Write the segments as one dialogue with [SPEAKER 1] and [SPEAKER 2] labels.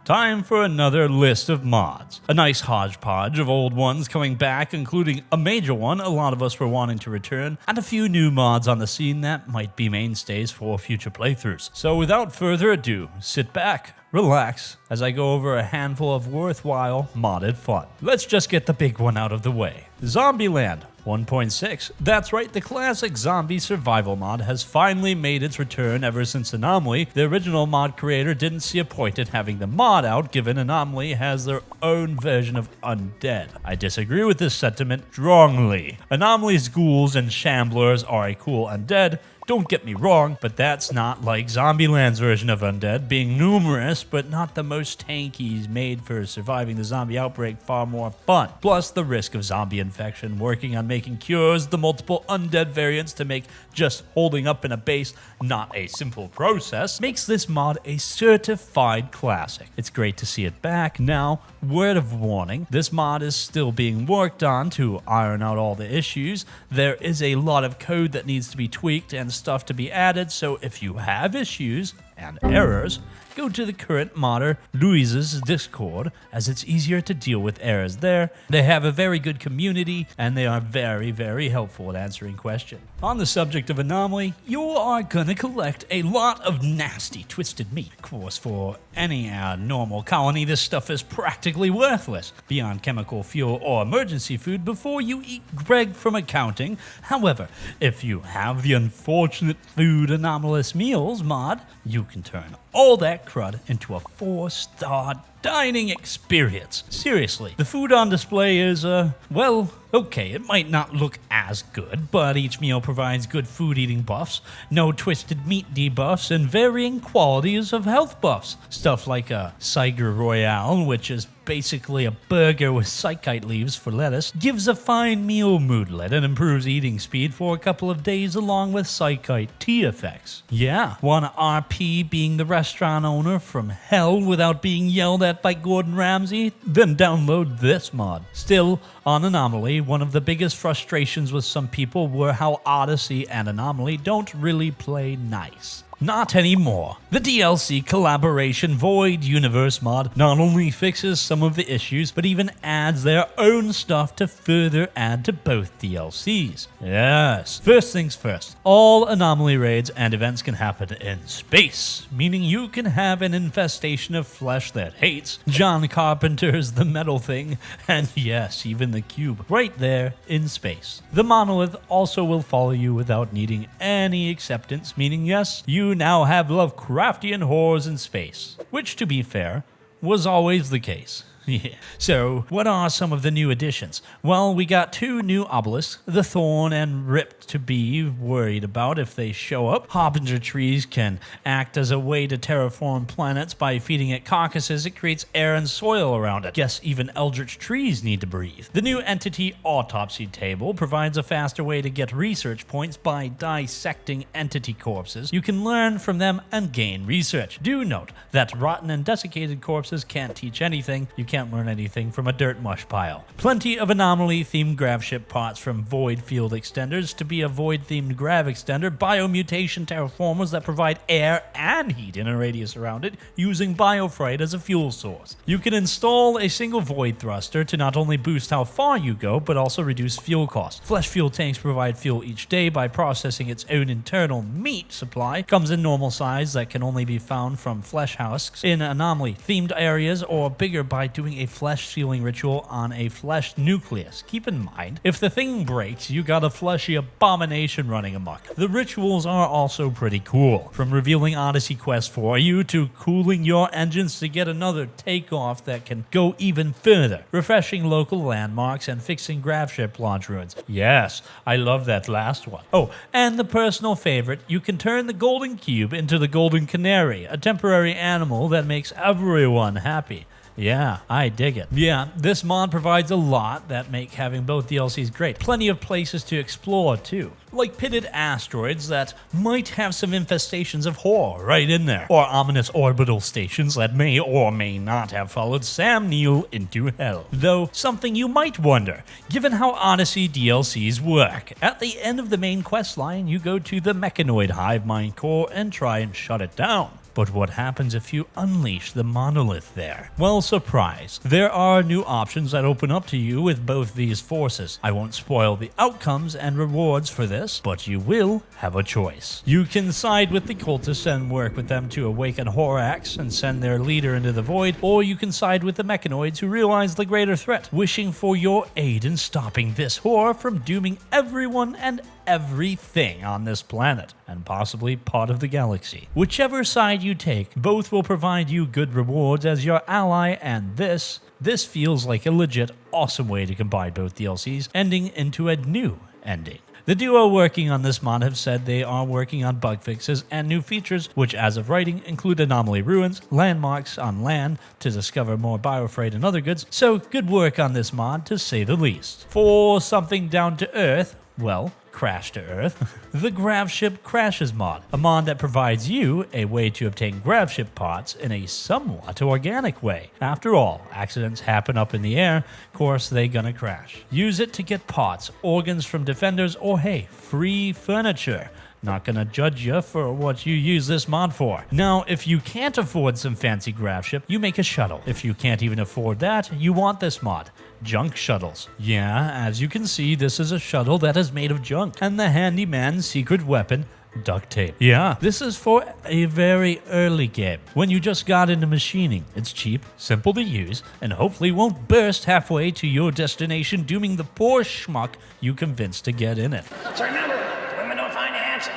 [SPEAKER 1] time for another list of mods. A nice hodgepodge of old ones coming back, including a major one a lot of us were wanting to return, and a few new mods on the scene that might be mainstays for future playthroughs. So without further ado, sit back, relax, as I go over a handful of worthwhile modded fun. Let's just get the big one out of the way. Zombieland 1.6. That's right, the classic zombie survival mod has finally made its return ever since Anomaly. The original mod creator didn't see a point in having the mod out, given Anomaly has their own version of undead. I disagree with this sentiment strongly. Anomaly's ghouls and shamblers are a cool undead. Don't get me wrong, but that's not like Zombieland's version of undead, being numerous but not the most tanky, made for surviving the zombie outbreak far more fun. Plus the risk of zombie infection, working on making cures, the multiple undead variants to make just holding up in a base not a simple process, makes this mod a certified classic. It's great to see it back. Now, word of warning, this mod is still being worked on to iron out all the issues. There is a lot of code that needs to be tweaked and stuff to be added, so if you have issues and errors, go to the current modder Luis's Discord, as it's easier to deal with errors there. They have a very good community, and they are very, very helpful at answering questions. On the subject of Anomaly, you are gonna collect a lot of nasty twisted meat. Of course, for any normal colony, this stuff is practically worthless, beyond chemical fuel or emergency food before you eat Greg from accounting. However, if you have the unfortunate food anomalous meals mod, you can turn all that crud into a 4-star dining experience. Seriously, the food on display is, well, okay, it might not look as good, but each meal provides good food eating buffs, no twisted meat debuffs, and varying qualities of health buffs. Stuff like a Siger Royale, which is basically a burger with psychite leaves for lettuce, gives a fine meal moodlet and improves eating speed for a couple of days along with psychite tea effects. Yeah, want RP being the restaurant owner from hell without being yelled at by Gordon Ramsay? Then download this mod. Still, on Anomaly, one of the biggest frustrations with some people were how Odyssey and Anomaly don't really play nice. Not anymore. The DLC Collaboration Void Universe mod not only fixes some of the issues, but even adds their own stuff to further add to both DLCs. Yes. First things first, all Anomaly raids and events can happen in space, meaning you can have an infestation of flesh that hates, John Carpenter's The Metal Thing, and yes, even the cube, right there in space. The monolith also will follow you without needing any acceptance, meaning yes, you now have Lovecraftian horrors in space, which, to be fair, was always the case. Yeah. So, what are some of the new additions? Well, we got 2 new obelisks, the Thorn and Ripped, to be worried about if they show up. Harbinger trees can act as a way to terraform planets by feeding it carcasses. It creates air and soil around it. Guess even eldritch trees need to breathe. The new entity autopsy table provides a faster way to get research points by dissecting entity corpses. You can learn from them and gain research. Do note that rotten and desiccated corpses can't teach anything. You can't learn anything from a dirt mush pile. Plenty of Anomaly-themed gravship parts, from void field extenders to be a void-themed grav extender, biomutation terraformers that provide air and heat in a radius around it, using biofright as a fuel source. You can install a single void thruster to not only boost how far you go, but also reduce fuel costs. Flesh fuel tanks provide fuel each day by processing its own internal meat supply. Comes in normal size that can only be found from flesh husks in Anomaly-themed areas, or bigger by doing a flesh sealing ritual on a flesh nucleus. Keep in mind, if the thing breaks, you got a fleshy abomination running amok. The rituals are also pretty cool, from revealing Odyssey quests for you to cooling your engines to get another takeoff that can go even further, refreshing local landmarks and fixing gravship launch ruins. Yes, I love that last one. Oh, and the personal favorite, you can turn the golden cube into the golden canary, a temporary animal that makes everyone happy. Yeah, I dig it. Yeah, this mod provides a lot that make having both DLCs great. Plenty of places to explore too, like pitted asteroids that might have some infestations of horror right in there, or ominous orbital stations that may or may not have followed Sam Neill into hell. Though, something you might wonder, given how Odyssey DLCs work, at the end of the main quest line, you go to the mechanoid hive mind core and try and shut it down. But what happens if you unleash the monolith there? Well, surprise. There are new options that open up to you with both these forces. I won't spoil the outcomes and rewards for this, but you will have a choice. You can side with the cultists and work with them to awaken Horax and send their leader into the void, or you can side with the mechanoids who realize the greater threat, wishing for your aid in stopping this horror from dooming everyone and everything on this planet, and possibly part of the galaxy. Whichever side you take, both will provide you good rewards as your ally, and this feels like a legit awesome way to combine both DLCs, ending into a new ending. The duo working on this mod have said they are working on bug fixes and new features, which as of writing include anomaly ruins, landmarks on land to discover more biofreight and other goods, so good work on this mod to say the least. For something down to earth, well, crash to earth, the Gravship Crashes mod, a mod that provides you a way to obtain gravship parts in a somewhat organic way. After all, accidents happen up in the air, of course they gonna crash. Use it to get parts, organs from defenders, or hey, free furniture. Not gonna judge you for what you use this mod for. Now, if you can't afford some fancy gravship, you make a shuttle. If you can't even afford that, you want this mod. Junk shuttles. Yeah, as you can see, this is a shuttle that is made of junk. And the handyman's secret weapon, duct tape. Yeah, this is for a very early game, when you just got into machining. It's cheap, simple to use, and hopefully won't burst halfway to your destination, dooming the poor schmuck you convinced to get in it.
[SPEAKER 2] So remember, women don't find you handsome.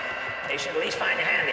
[SPEAKER 2] They should at least find you handy.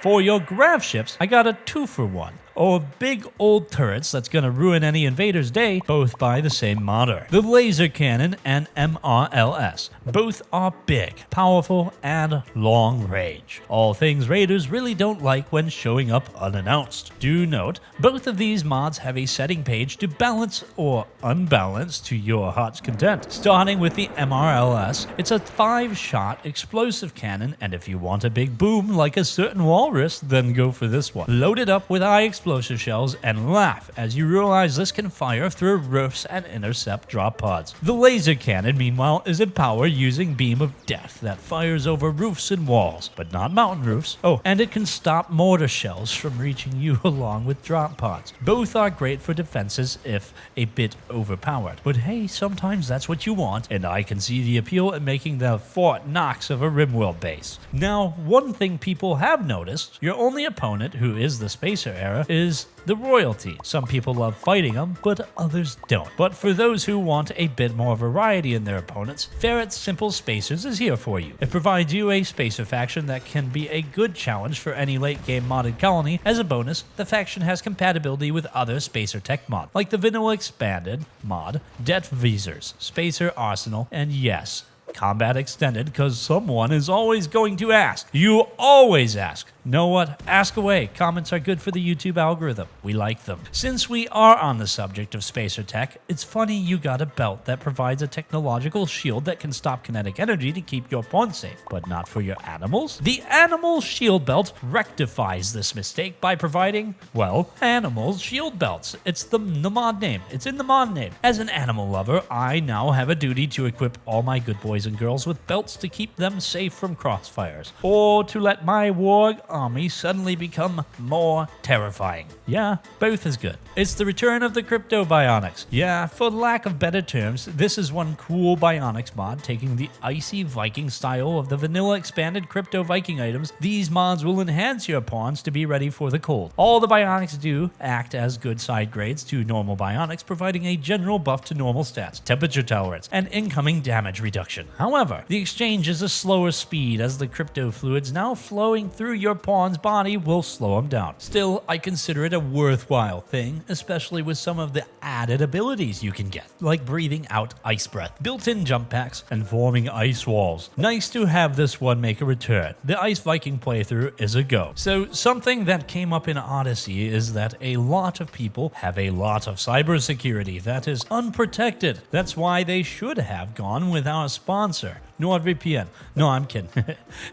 [SPEAKER 1] For your gravships, I got a 2-for-1. Or big old turrets that's gonna ruin any invader's day, both by the same modder. The laser cannon and MRLS. Both are big, powerful, and long range. All things raiders really don't like when showing up unannounced. Do note, both of these mods have a setting page to balance or unbalance to your heart's content. Starting with the MRLS, it's a 5-shot explosive cannon, and if you want a big boom like a certain walrus, then go for this one. Load it up with high explosive shells and laugh as you realize this can fire through roofs and intercept drop pods. The laser cannon, meanwhile, is in power using Beam of Death that fires over roofs and walls, but not mountain roofs. Oh, and it can stop mortar shells from reaching you along with drop pods. Both are great for defenses if a bit overpowered, but hey, sometimes that's what you want, and I can see the appeal in making the Fort Knox of a Rimworld base. Now, one thing people have noticed, your only opponent, who is the Spacer era, is the royalty. Some people love fighting them, but others don't. But for those who want a bit more variety in their opponents, Ferret's Simple Spacers is here for you. It provides you a Spacer faction that can be a good challenge for any late game modded colony. As a bonus, the faction has compatibility with other Spacer tech mods, like the Vanilla Expanded mod, Det Visors, Spacer Arsenal, and yes, Combat Extended, because someone is always going to ask. You always ask. Know what? Ask away. Comments are good for the YouTube algorithm. We like them. Since we are on the subject of spacer tech, it's funny you got a belt that provides a technological shield that can stop kinetic energy to keep your pawn safe, but not for your animals? The Animal Shield Belt rectifies this mistake by providing, well, animal shield belts. It's the mod name. It's in the mod name. As an animal lover, I now have a duty to equip all my good boys and girls with belts to keep them safe from crossfires, or to let my warg army suddenly become more terrifying. Yeah, both is good. It's the return of the crypto bionics. Yeah, for lack of better terms, this is one cool bionics mod taking the icy Viking style of the vanilla expanded crypto Viking items. These mods will enhance your pawns to be ready for the cold. All the bionics do act as good side grades to normal bionics, providing a general buff to normal stats, temperature tolerance, and incoming damage reduction. However, the exchange is a slower speed as the crypto fluids now flowing through your pawn's body will slow them down. Still, I consider it a worthwhile thing, especially with some of the added abilities you can get, like breathing out ice breath, built-in jump packs, and forming ice walls. Nice to have this one make a return. The Ice Viking playthrough is a go. So something that came up in Odyssey is that a lot of people have a lot of cybersecurity that is unprotected. That's why they should have gone with our sponsor, NordVPN. No, I'm kidding.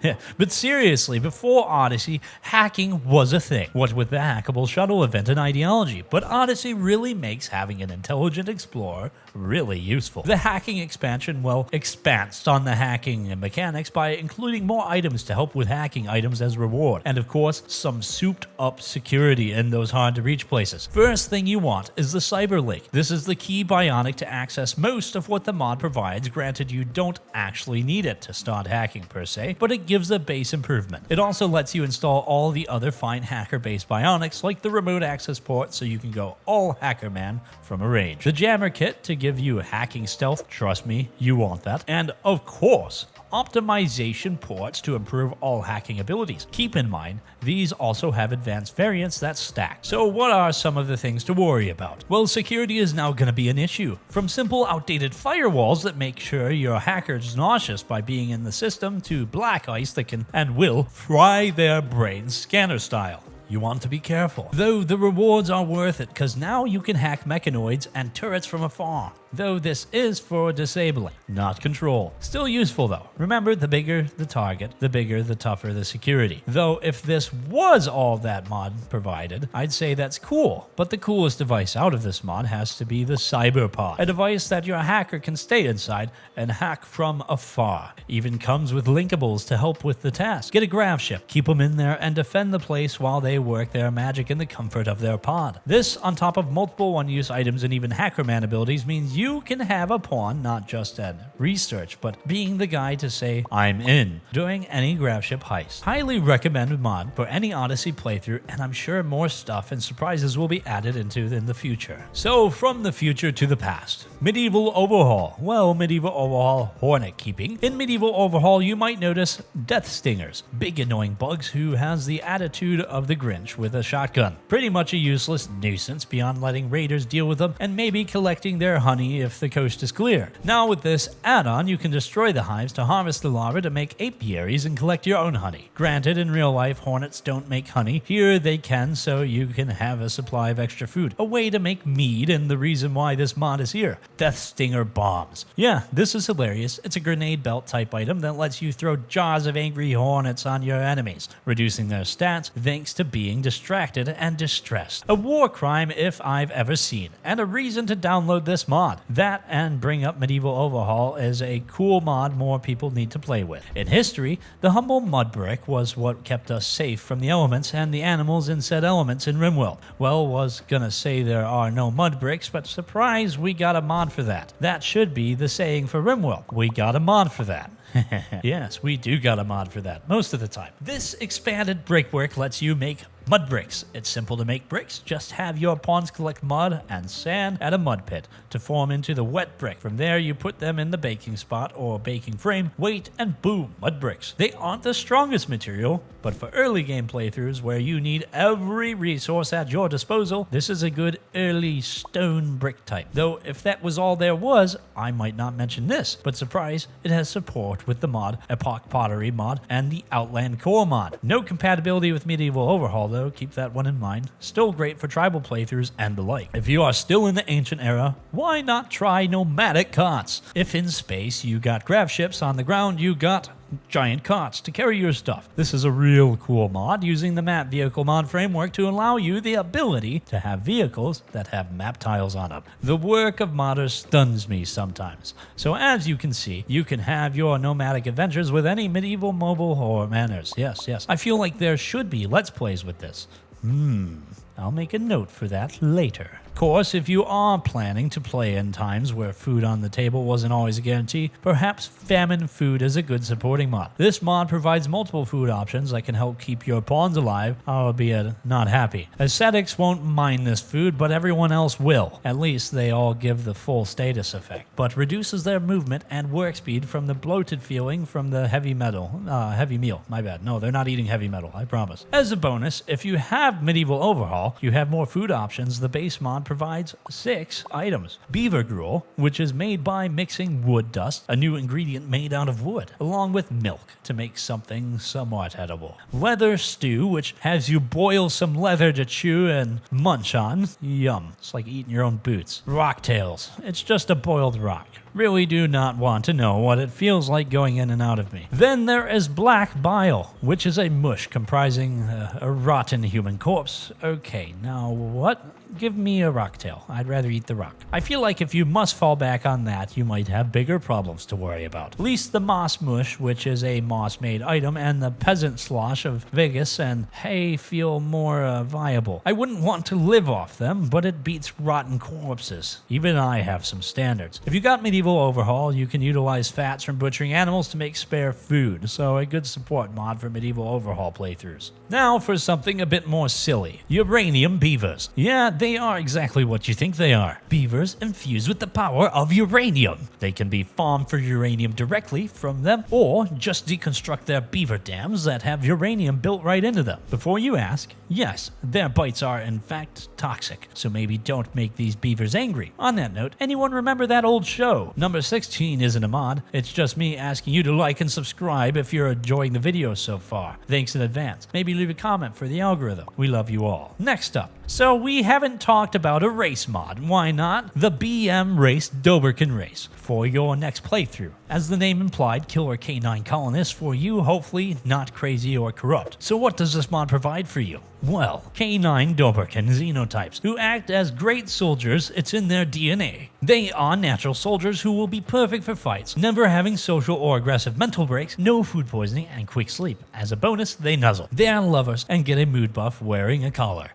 [SPEAKER 1] Yeah. But seriously, before Odyssey, hacking was a thing. What with the hackable shuttle event and ideology. But Odyssey really makes having an intelligent explorer really useful. The hacking expansion, well, expands on the hacking mechanics by including more items to help with hacking items as reward. And of course, some souped up security in those hard to reach places. First thing you want is the cyber link. This is the key bionic to access most of what the mod provides. Granted, you don't actually need it to start hacking per se, but it gives a base improvement. It also lets you install all the other fine hacker-based bionics like the remote access port so you can go all hacker man from a range. The jammer kit to give you hacking stealth, trust me, you want that. And of course, optimization ports to improve all hacking abilities. Keep in mind, these also have advanced variants that stack. So what are some of the things to worry about? Well, security is now going to be an issue. From simple outdated firewalls that make sure your hacker's nauseous by being in the system to black ice that can and will fry their brains scanner style. You want to be careful. Though the rewards are worth it, because now you can hack mechanoids and turrets from afar. Though this is for disabling, not control. Still useful though. Remember, the bigger the target, the bigger the tougher the security. Though if this was all that mod provided, I'd say that's cool. But the coolest device out of this mod has to be the Cyberpod. A device that your hacker can stay inside and hack from afar. Even comes with linkables to help with the task. Get a grav ship, keep them in there, and defend the place while they work their magic in the comfort of their pod. This, on top of multiple one-use items and even hackerman abilities, means you can have a pawn not just at research, but being the guy to say, I'm in, during any grav ship heist. Highly recommended mod for any Odyssey playthrough, and I'm sure more stuff and surprises will be added into in the future. So, from the future to the past. Medieval Overhaul. Well, Medieval Overhaul Hornet keeping. In Medieval Overhaul, you might notice Death Stingers, big annoying bugs who has the attitude of the Grinch with a shotgun. Pretty much a useless nuisance beyond letting raiders deal with them and maybe collecting their honey if the coast is clear. Now with this add-on, you can destroy the hives to harvest the larvae to make apiaries and collect your own honey. Granted, in real life, hornets don't make honey. Here they can, so you can have a supply of extra food. A way to make mead, and the reason why this mod is here. Death Stinger bombs. Yeah, this is hilarious. It's a grenade belt type item that lets you throw jars of angry hornets on your enemies, reducing their stats thanks to being distracted and distressed. A war crime if I've ever seen, and a reason to download this mod. That and bring up Medieval Overhaul is a cool mod more people need to play with. In history, the humble mud brick was what kept us safe from the elements and the animals in said elements in Rimworld. Well, was gonna say there are no mud bricks, but surprise, we got a mod for that. That should be the saying for Rimworld. We got a mod for that. Yes, we do got a mod for that, most of the time. This expanded brickwork lets you make mud bricks. It's simple to make bricks. Just have your pawns collect mud and sand at a mud pit to form into the wet brick. From there, you put them in the baking spot or baking frame, wait, and boom, mud bricks. They aren't the strongest material, but for early game playthroughs where you need every resource at your disposal, this is a good early stone brick type. Though if that was all there was, I might not mention this, but surprise, it has support with the mod, Epoch Pottery mod, and the Outland Core mod. No compatibility with Medieval Overhaul though, keep that one in mind. Still great for tribal playthroughs and the like. If you are still in the ancient era, why not try nomadic cots? If in space you got grav ships, on the ground you got giant cots to carry your stuff. This is a real cool mod using the map vehicle mod framework to allow you the ability to have vehicles that have map tiles on them. The work of modders stuns me sometimes. So as you can see, you can have your nomadic adventures with any medieval mobile or manners. Yes. I feel like there should be Let's Plays with this. I'll make a note for that later. Of course, if you are planning to play in times where food on the table wasn't always a guarantee, perhaps Famine food is a good supporting mod. This mod provides multiple food options that can help keep your pawns alive, albeit not happy. Ascetics won't mind this food, but everyone else will. At least they all give the full status effect, but reduces their movement and work speed from the bloated feeling from the heavy meal. My bad. No, they're not eating heavy metal, I promise. As a bonus, if you have Medieval Overhaul, you have more food options. The base mod provides 6 items. Beaver gruel, which is made by mixing wood dust, a new ingredient made out of wood, along with milk to make something somewhat edible. Leather stew, which has you boil some leather to chew and munch on. Yum. It's like eating your own boots. Rock tails. It's just a boiled rock. Really do not want to know what it feels like going in and out of me. Then there is black bile, which is a mush comprising a rotten human corpse. Okay, now what? Give me a rocktail. I'd rather eat the rock. I feel like if you must fall back on that, you might have bigger problems to worry about. At least the moss mush, which is a moss-made item, and the peasant slosh of Vegas and hay feel more viable. I wouldn't want to live off them, but it beats rotten corpses. Even I have some standards. If you got medieval overhaul, you can utilize fats from butchering animals to make spare food, so a good support mod for medieval overhaul playthroughs. Now for something a bit more silly. Uranium beavers. Yeah, they are exactly what you think they are. Beavers infused with the power of uranium. They can be farmed for uranium directly from them, or just deconstruct their beaver dams that have uranium built right into them. Before you ask, yes, their bites are in fact toxic, so maybe don't make these beavers angry. On that note, anyone remember that old show? Number 16 isn't a mod, it's just me asking you to like and subscribe if you're enjoying the video so far. Thanks in advance. Maybe leave a comment for the algorithm. We love you all. Next up. So we haven't talked about a race mod. Why not? The BM race Doberkin race for your next playthrough. As the name implied, killer K9 colonists for you, hopefully not crazy or corrupt. So what does this mod provide for you? Well, K9 Doberkin xenotypes who act as great soldiers. It's in their DNA. They are natural soldiers who will be perfect for fights, never having social or aggressive mental breaks, no food poisoning, and quick sleep. As a bonus, they nuzzle. They are lovers and get a mood buff wearing a collar.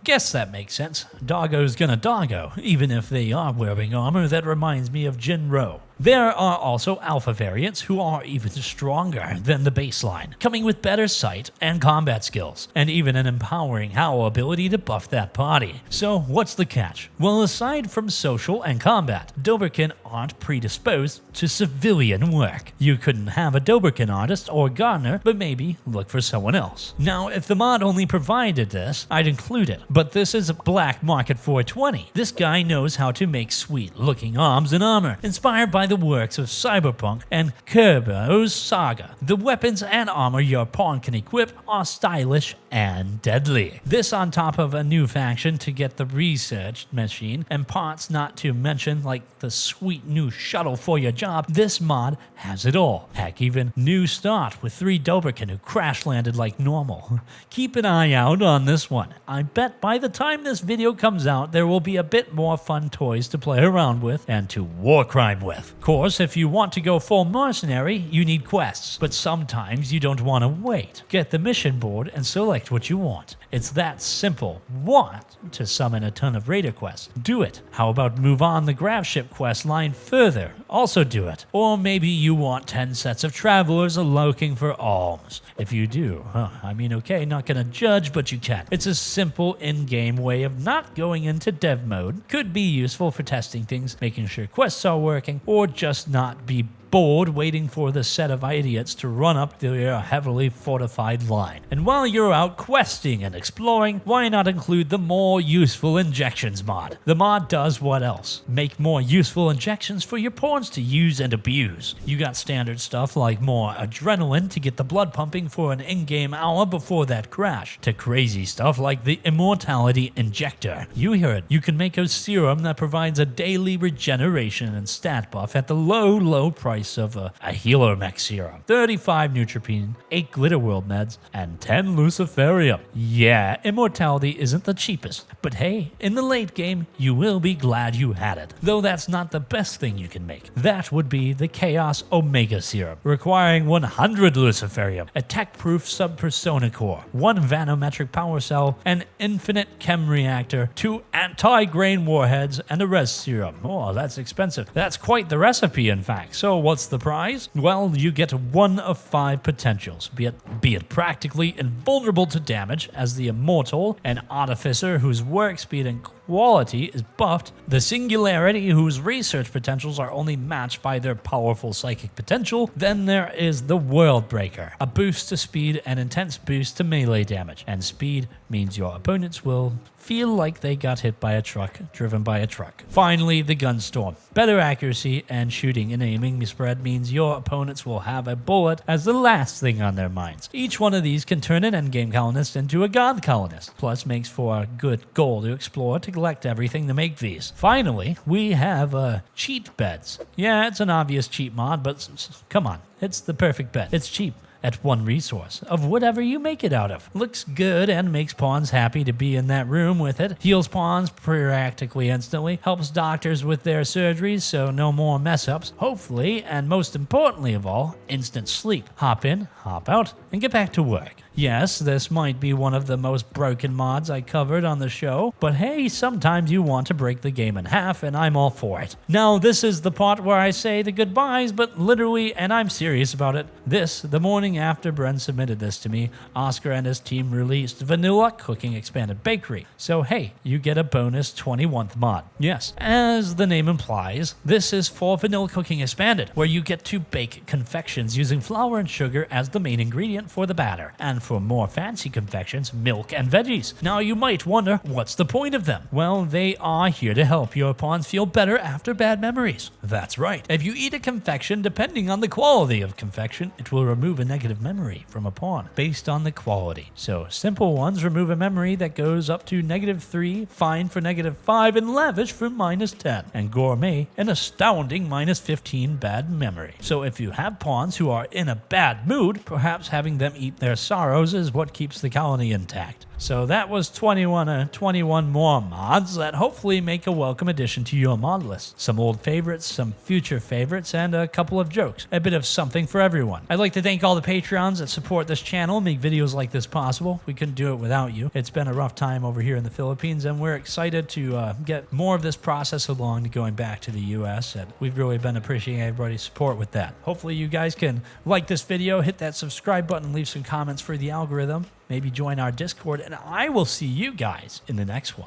[SPEAKER 1] Guess that makes sense. Doggo's gonna doggo, even if they are wearing armor that reminds me of Jinro. There are also alpha variants who are even stronger than the baseline, coming with better sight and combat skills, and even an empowering howl ability to buff that body. So what's the catch? Well, aside from social and combat, Doberkin aren't predisposed to civilian work. You couldn't have a Doberkin artist or gardener, but maybe look for someone else. Now, if the mod only provided this, I'd include it, but this is a black market 420. This guy knows how to make sweet looking arms and armor, inspired by the works of Cyberpunk and Kerberos Saga. The weapons and armor your pawn can equip are stylish and deadly. This on top of a new faction to get the research machine and parts, not to mention like the sweet new shuttle for your job. This mod has it all. Heck, even new start with 3 Doberkin who crash landed like normal. Keep an eye out on this one. I bet by the time this video comes out, there will be a bit more fun toys to play around with and to war crime with. Of course, if you want to go full mercenary, you need quests, but sometimes you don't want to wait. Get the mission board and select what you want. It's that simple. Want to summon a ton of raider quests? Do it. How about move on the grav ship quest line further? Also do it. Or maybe you want 10 sets of travelers looking for alms. If you do, okay, not gonna judge, but you can. It's a simple in-game way of not going into dev mode. Could be useful for testing things, making sure quests are working, or just not be bored waiting for the set of idiots to run up their heavily fortified line. And while you're out questing and exploring, why not include the more useful injections mod? The mod does what else? Make more useful injections for your pawns to use and abuse. You got standard stuff like more adrenaline to get the blood pumping for an in-game hour before that crash, to crazy stuff like the immortality injector. You heard, you can make a serum that provides a daily regeneration and stat buff at the low price of a healer mech serum, 35 neutropene, 8 Glitterworld meds, and 10 luciferium. Yeah, immortality isn't the cheapest, but hey, in the late game, you will be glad you had it. Though that's not the best thing you can make. That would be the Chaos Omega serum, requiring 100 luciferium, a tech-proof sub-persona core, 1 vanometric power cell, an infinite chem reactor, 2 anti-grain warheads, and a res serum. Oh, that's expensive. That's quite the recipe, in fact. So what's the prize? Well, you get 1 of 5 potentials, be it practically invulnerable to damage as the Immortal, an Artificer whose work speed and quality is buffed, the Singularity whose research potentials are only matched by their powerful psychic potential, then there is the World Breaker, a boost to speed and intense boost to melee damage, and speed means your opponents will feel like they got hit by a truck, driven by a truck. Finally, the Gunstorm. Better accuracy and shooting and aiming spread means your opponents will have a bullet as the last thing on their minds. Each one of these can turn an endgame colonist into a god colonist, plus makes for a good goal to explore to collect everything to make these. Finally, we have cheat beds. Yeah, it's an obvious cheat mod, but come on, it's the perfect bed. It's cheap at one resource of whatever you make it out of. Looks good and makes pawns happy to be in that room with it. Heals pawns practically instantly. Helps doctors with their surgeries so no more mess ups. Hopefully, and most importantly of all, instant sleep. Hop in, hop out, and get back to work. Yes, this might be one of the most broken mods I covered on the show, but hey, sometimes you want to break the game in half, and I'm all for it. Now, this is the part where I say the goodbyes, but literally, and I'm serious about it, the morning after Bren submitted this to me, Oscar and his team released Vanilla Cooking Expanded Bakery. So hey, you get a bonus 21th mod. Yes, as the name implies, this is for Vanilla Cooking Expanded, where you get to bake confections using flour and sugar as the main ingredient for the batter, and for more fancy confections, milk and veggies. Now you might wonder, what's the point of them? Well, they are here to help your pawns feel better after bad memories. That's right. If you eat a confection, depending on the quality of confection, it will remove a negative memory from a pawn based on the quality. So simple ones remove a memory that goes up to -3, fine for -5, and lavish for -10, and gourmet an astounding -15 bad memory. So if you have pawns who are in a bad mood, perhaps having them eat their sorrows is what keeps the colony intact. So that was 21 more mods that hopefully make a welcome addition to your mod list. Some old favorites, some future favorites, and a couple of jokes. A bit of something for everyone. I'd like to thank all the Patreons that support this channel, make videos like this possible. We couldn't do it without you. It's been a rough time over here in the Philippines, and we're excited to get more of this process along to going back to the US, and we've really been appreciating everybody's support with that. Hopefully you guys can like this video, hit that subscribe button, leave some comments for the algorithm, maybe join our Discord, and I will see you guys in the next one.